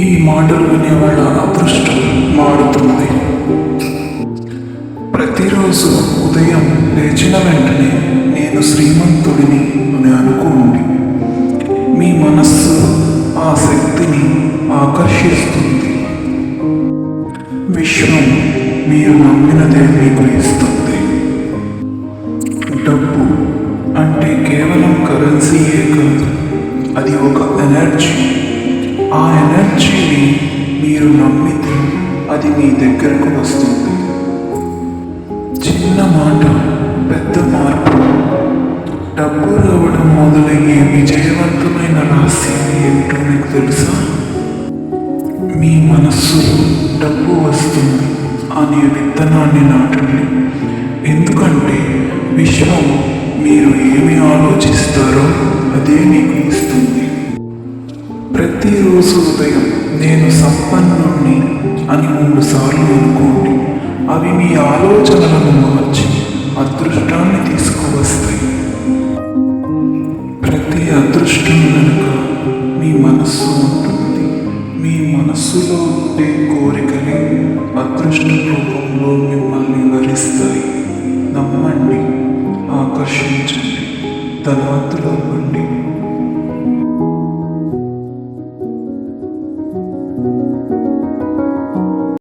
ఈ మాటలు వినేవాళ్ళ అదృష్టం మారుతుంది. ప్రతిరోజు ఉదయం లేచిన వెంటనే నేను శ్రీమంతుడిని అని అనుకోండి. మీ మనస్సు ఆ శక్తిని ఆకర్షిస్తుంది. విశ్వం మీరు నమ్మినదే మీకు ఇస్తుంది. డబ్బు అంటే కేవలం కరెన్సీయే కాదు, అది ఒక ఎనర్జీ. ఆ ఎనర్జీని మీరు నమ్మితే అది మీ దగ్గరకు వస్తుంది. చిన్న మాట పెద్ద మార్పు. డబ్బు రావడం మొదలయ్యే విజయవంతమైన రహస్యం ఏమిటో మీకు తెలుసా? మీ మనస్సులో డబ్బు వస్తుంది అనే విత్తనాన్ని నాటండి. ఎందుకంటే విశ్వం మీరు ఏమి ఆలోచిస్తారో అదే మీకు ఇస్తుంది. ప్రతిరోజు ఉదయం నేను సంపన్నుణ్ణి అని 3 సార్లు అనుకోండి. అవి మీ ఆలోచనలను మార్చి అదృష్టాన్ని తీసుకువస్తాయి. ప్రతి అదృష్టం వెనుక మీ మనస్సు ఉంటుంది. మీ మనస్సులో ఉండే కోరికలే అదృష్ట రూపంలో మిమ్మల్ని వరిస్తాయి. నమ్మండి, ఆకర్షించండి, ధనవంతులు